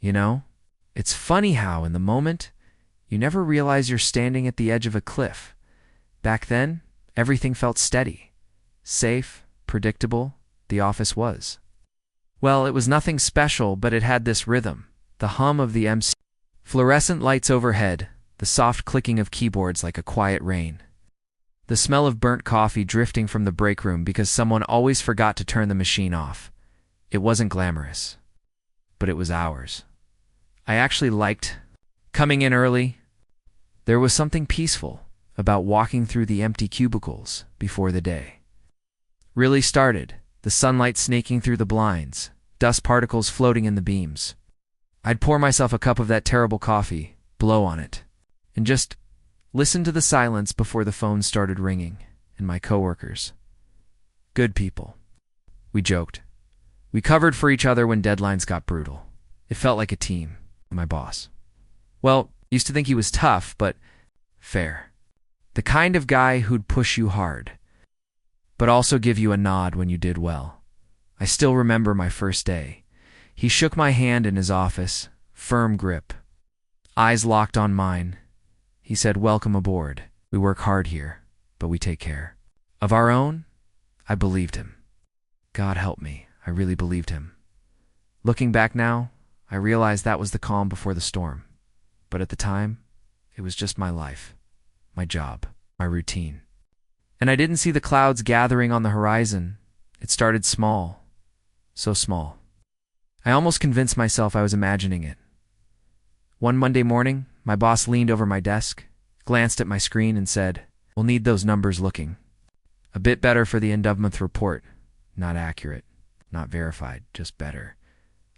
You know, it's funny how, in the moment, you never realize you're standing at the edge of a cliff. Back then, everything felt steady, safe, predictable. The office was. Well, it was nothing special, but it had this rhythm, the hum of the MC, fluorescent lights overhead, the soft clicking of keyboards like a quiet rain, the smell of burnt coffee drifting from the break room because someone always forgot to turn the machine off. It wasn't glamorous, but it was ours. I actually liked coming in early. There was something peaceful about walking through the empty cubicles before the day really started, the sunlight snaking through the blinds, dust particles floating in the beams. I'd pour myself a cup of that terrible coffee, blow on it, and just listen to the silence before the phone started ringing, and my coworkers. Good people. We joked. We covered for each other when deadlines got brutal. It felt like a team. My boss. Well, used to think he was tough, but fair. The kind of guy who'd push you hard, but also give you a nod when you did well. I still remember my first day. He shook my hand in his office, firm grip, eyes locked on mine. He said, "Welcome aboard. We work hard here, but we take care of our own." I believed him. God help me, I really believed him. Looking back now, I realized that was the calm before the storm. But at the time, it was just my life, my job, my routine. And I didn't see the clouds gathering on the horizon. It started small, so small. I almost convinced myself I was imagining it. One Monday morning, my boss leaned over my desk, glanced at my screen and said, "We'll need those numbers looking. A bit better for the end of month report. Not accurate, not verified, just better."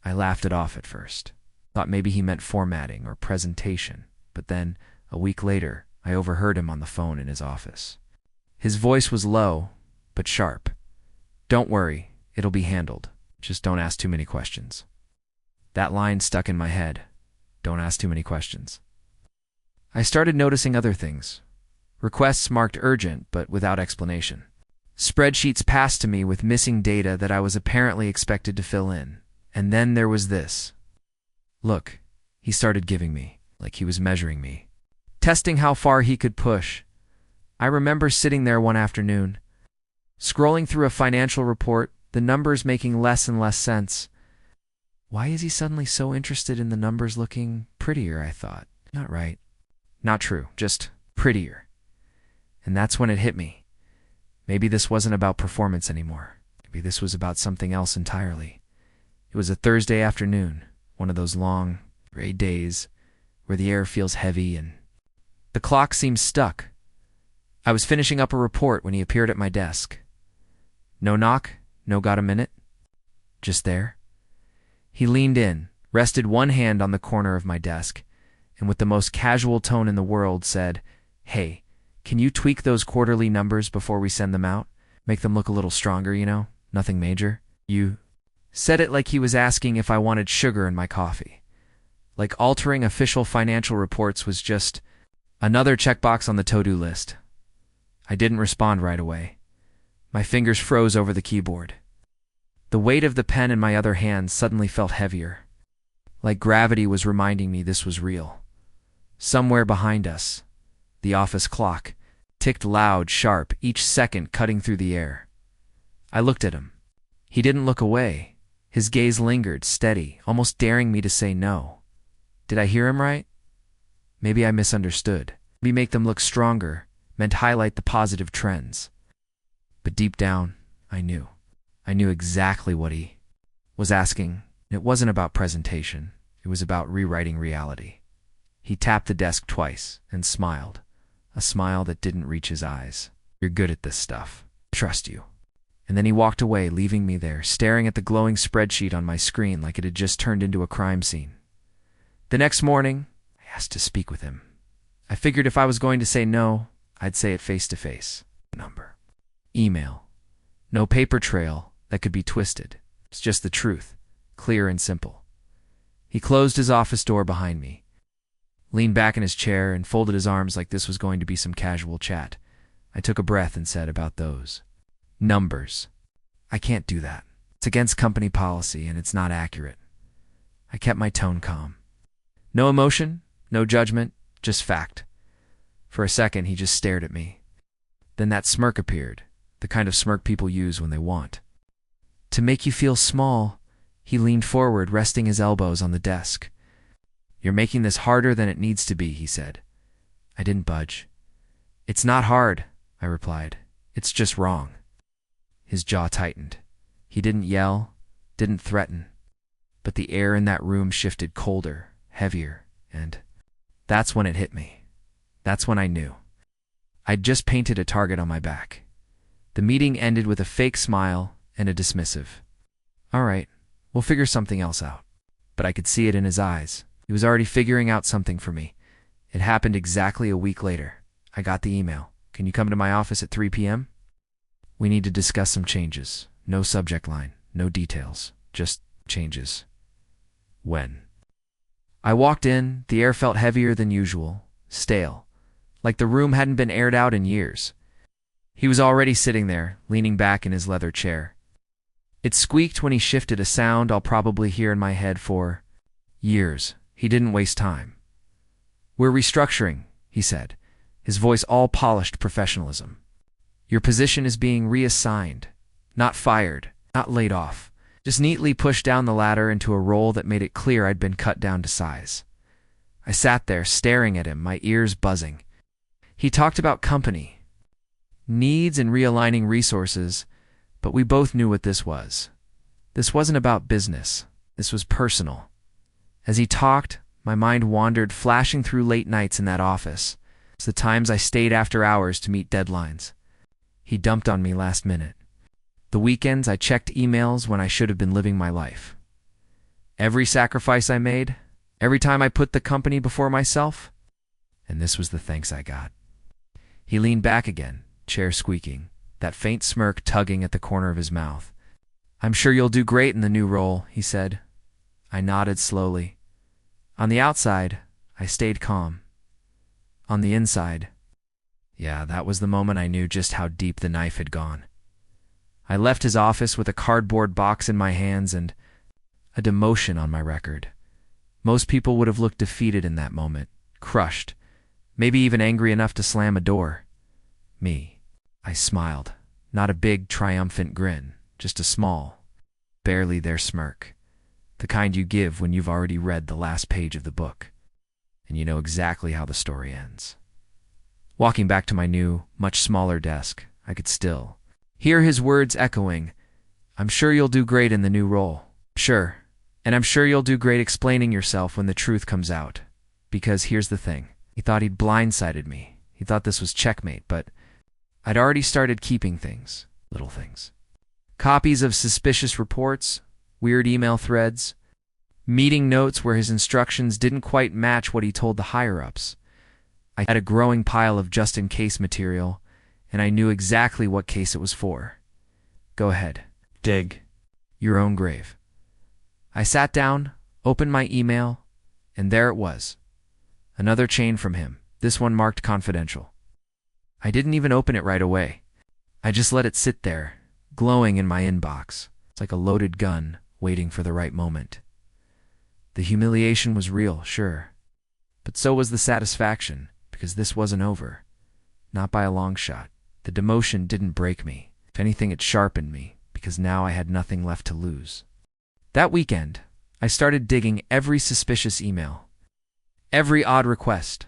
I laughed it off at first. Thought maybe he meant formatting or presentation. But then, a week later, I overheard him on the phone in his office. His voice was low, but sharp. "Don't worry, it'll be handled. Just don't ask too many questions." That line stuck in my head. Don't ask too many questions. I started noticing other things. Requests marked urgent, but without explanation. Spreadsheets passed to me with missing data that I was apparently expected to fill in. And then there was this. Look, he started giving me, like he was measuring me, testing how far he could push. I remember sitting there one afternoon, scrolling through a financial report, the numbers making less and less sense. Why is he suddenly so interested in the numbers looking prettier, I thought. Not right. Not true, just prettier. And that's when it hit me. Maybe this wasn't about performance anymore. Maybe this was about something else entirely. It was a Thursday afternoon, one of those long, gray days where the air feels heavy and the clock seems stuck. I was finishing up a report when he appeared at my desk. No knock, no got a minute. Just there. He leaned in, rested one hand on the corner of my desk, and with the most casual tone in the world said, "Hey, can you tweak those quarterly numbers before we send them out? Make them look a little stronger, you know? Nothing major." You said it like he was asking if I wanted sugar in my coffee. Like altering official financial reports was just another checkbox on the to-do list. I didn't respond right away. My fingers froze over the keyboard. The weight of the pen in my other hand suddenly felt heavier. Like gravity was reminding me this was real. Somewhere behind us, the office clock ticked loud, sharp, each second cutting through the air. I looked at him. He didn't look away. His gaze lingered, steady, almost daring me to say no. Did I hear him right? Maybe I misunderstood. Maybe make them look stronger meant highlight the positive trends. But deep down, I knew. I knew exactly what he was asking. It wasn't about presentation. It was about rewriting reality. He tapped the desk twice and smiled, a smile that didn't reach his eyes. "You're good at this stuff. Trust you." And then he walked away, leaving me there, staring at the glowing spreadsheet on my screen like it had just turned into a crime scene. The next morning, I asked to speak with him. I figured if I was going to say no, I'd say it face to face. Number. Email. No paper trail that could be twisted. It's just the truth, clear and simple. He closed his office door behind me, leaned back in his chair, and folded his arms like this was going to be some casual chat. I took a breath and said, "About those numbers. I can't do that. It's against company policy and it's not accurate." I kept my tone calm. No emotion, no judgment, just fact. For a second, he just stared at me. Then that smirk appeared, the kind of smirk people use when they want. To make you feel small, he leaned forward, resting his elbows on the desk. You're making this harder than it needs to be, he said. I didn't budge. It's not hard, I replied. It's just wrong. His jaw tightened. He didn't yell, didn't threaten. But the air in that room shifted colder, heavier, and that's when it hit me. That's when I knew. I'd just painted a target on my back. The meeting ended with a fake smile and a dismissive. All right, we'll figure something else out. But I could see it in his eyes. He was already figuring out something for me. It happened exactly a week later. I got the email. Can you come to my office at 3 p.m.? We need to discuss some changes. No subject line, no details, just changes. When? I walked in, the air felt heavier than usual, stale, like the room hadn't been aired out in years. He was already sitting there, leaning back in his leather chair. It squeaked when he shifted, a sound I'll probably hear in my head for years. He didn't waste time. We're restructuring, he said, his voice all polished professionalism. Your position is being reassigned, not fired, not laid off. Just neatly pushed down the ladder into a role that made it clear I'd been cut down to size. I sat there staring at him, my ears buzzing. He talked about company, needs and realigning resources, but we both knew what this was. This wasn't about business. This was personal. As he talked, my mind wandered, flashing through late nights in that office. It's the times I stayed after hours to meet deadlines. He dumped on me last minute. The weekends I checked emails when I should have been living my life. Every sacrifice I made, every time I put the company before myself, and this was the thanks I got. He leaned back again, chair squeaking, that faint smirk tugging at the corner of his mouth. I'm sure you'll do great in the new role, he said. I nodded slowly. On the outside, I stayed calm. On the inside, yeah, that was the moment I knew just how deep the knife had gone. I left his office with a cardboard box in my hands and a demotion on my record. Most people would have looked defeated in that moment, crushed, maybe even angry enough to slam a door. Me, I smiled, not a big, triumphant grin, just a small, barely there smirk, the kind you give when you've already read the last page of the book, and you know exactly how the story ends. Walking back to my new, much smaller desk, I could still hear his words echoing. I'm sure you'll do great in the new role. Sure. And I'm sure you'll do great explaining yourself when the truth comes out. Because here's the thing. He thought he'd blindsided me. He thought this was checkmate, but I'd already started keeping things, little things. Copies of suspicious reports, weird email threads, meeting notes where his instructions didn't quite match what he told the higher-ups. I had a growing pile of just-in-case material, and I knew exactly what case it was for. Go ahead. Dig your own grave. I sat down, opened my email, and there it was. Another chain from him, this one marked confidential. I didn't even open it right away. I just let it sit there, glowing in my inbox. It's like a loaded gun, waiting for the right moment. The humiliation was real, sure. But so was the satisfaction, because this wasn't over. Not by a long shot. The demotion didn't break me. If anything, it sharpened me, because now I had nothing left to lose. That weekend, I started digging every suspicious email, every odd request,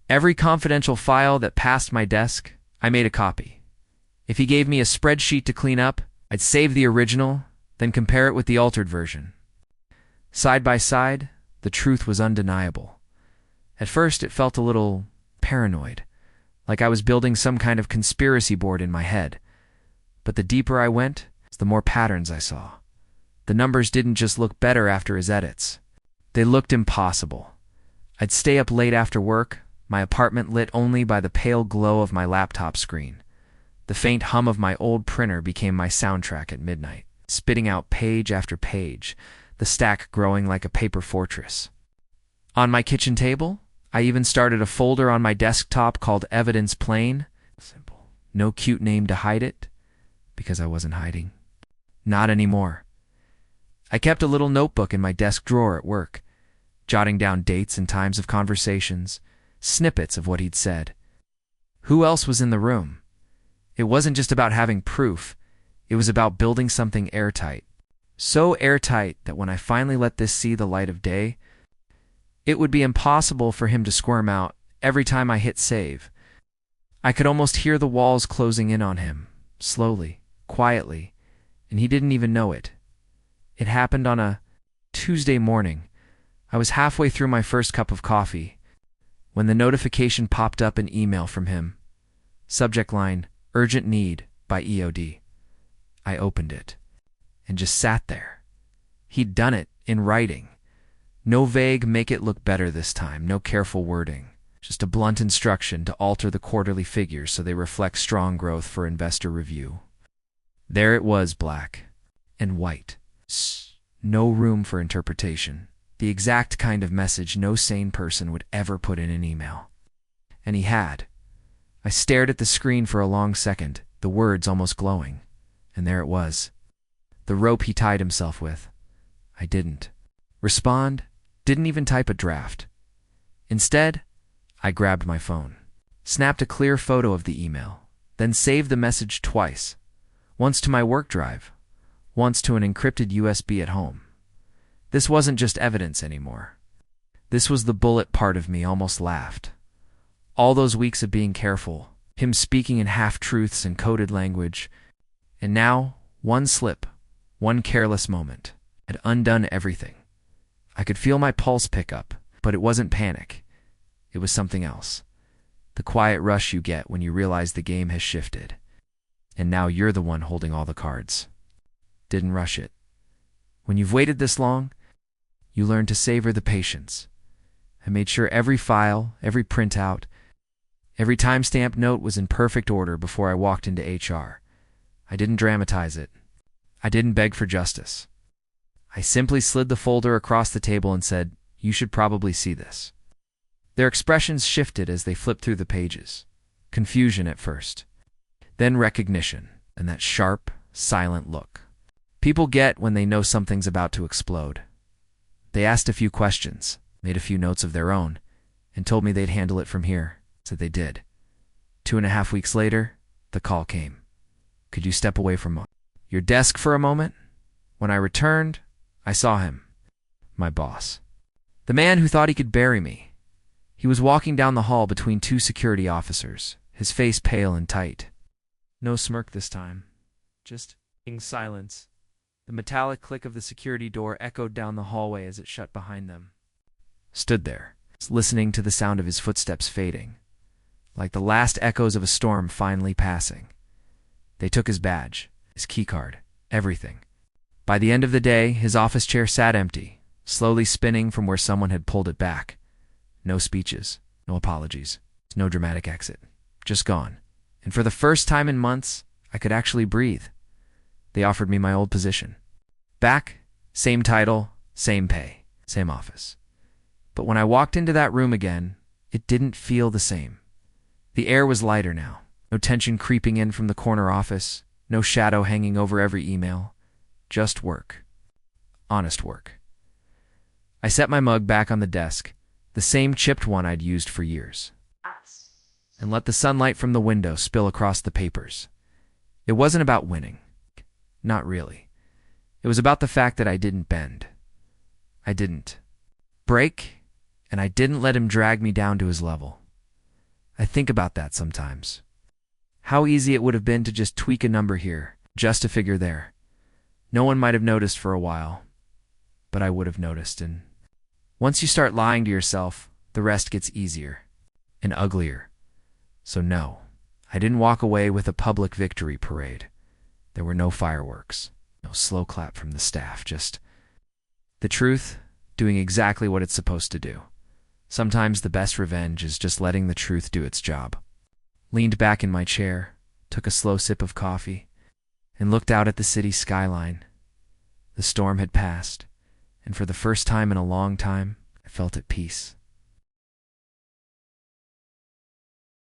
every confidential file that passed my desk. I made a copy. If he gave me a spreadsheet to clean up, I'd save the original, then compare it with the altered version. Side by side, the truth was undeniable. At first, it felt a little paranoid, like I was building some kind of conspiracy board in my head. But the deeper I went, the more patterns I saw. The numbers didn't just look better after his edits. They looked impossible. I'd stay up late after work, my apartment lit only by the pale glow of my laptop screen. The faint hum of my old printer became my soundtrack at midnight, spitting out page after page, the stack growing like a paper fortress. On my kitchen table, I even started a folder on my desktop called Evidence Plain. Simple. No cute name to hide it, because I wasn't hiding. Not anymore. I kept a little notebook in my desk drawer at work, jotting down dates and times of conversations, snippets of what he'd said. Who else was in the room? It wasn't just about having proof. It was about building something airtight. So airtight that when I finally let this see the light of day, it would be impossible for him to squirm out every time I hit save. I could almost hear the walls closing in on him, slowly, quietly, and he didn't even know it. It happened on a Tuesday morning. I was halfway through my first cup of coffee when the notification popped up an email from him. Subject line, Urgent Need by EOD. I opened it and just sat there. He'd done it in writing. No vague make it look better this time, no careful wording. Just a blunt instruction to alter the quarterly figures so they reflect strong growth for investor review. There it was, black and white. No room for interpretation. The exact kind of message no sane person would ever put in an email. And he had. I stared at the screen for a long second, the words almost glowing. And there it was. The rope he tied himself with. I didn't respond, didn't even type a draft. Instead, I grabbed my phone, snapped a clear photo of the email, then saved the message twice. Once to my work drive, once to an encrypted USB at home. This wasn't just evidence anymore. This was the bullet part of me almost laughed. All those weeks of being careful, him speaking in half-truths and coded language, and now, one slip, one careless moment, had undone everything. I could feel my pulse pick up, but it wasn't panic. It was something else. The quiet rush you get when you realize the game has shifted. And now you're the one holding all the cards. Didn't rush it. When you've waited this long, you learn to savor the patience. I made sure every file, every printout, every timestamp note was in perfect order before I walked into HR. I didn't dramatize it. I didn't beg for justice. I simply slid the folder across the table and said, "You should probably see this." Their expressions shifted as they flipped through the pages. Confusion at first, then recognition, and that sharp, silent look people get when they know something's about to explode. They asked a few questions, made a few notes of their own, and told me they'd handle it from here, so they did. 2.5 weeks later, the call came. "Could you step away from your desk for a moment?" When I returned, I saw him, my boss. The man who thought he could bury me. He was walking down the hall between two security officers, his face pale and tight. No smirk this time, just silence. The metallic click of the security door echoed down the hallway as it shut behind them. Stood there, listening to the sound of his footsteps fading, like the last echoes of a storm finally passing. They took his badge, his keycard, everything. By the end of the day, his office chair sat empty, slowly spinning from where someone had pulled it back. No speeches, no apologies, no dramatic exit. Just gone. And for the first time in months, I could actually breathe. They offered me my old position. Back, same title, same pay, same office. But when I walked into that room again, it didn't feel the same. The air was lighter now. No tension creeping in from the corner office, no shadow hanging over every email. Just work. Honest work. I set my mug back on the desk, the same chipped one I'd used for years, and let the sunlight from the window spill across the papers. It wasn't about winning. Not really. It was about the fact that I didn't bend. I didn't break, and I didn't let him drag me down to his level. I think about that sometimes. How easy it would have been to just tweak a number here, just a figure there. No one might have noticed for a while, but I would have noticed, and once you start lying to yourself, the rest gets easier and uglier. So no, I didn't walk away with a public victory parade. There were no fireworks, no slow clap from the staff, just the truth doing exactly what it's supposed to do. Sometimes the best revenge is just letting the truth do its job. Leaned back in my chair, took a slow sip of coffee, and looked out at the city skyline. The storm had passed, and for the first time in a long time, I felt at peace.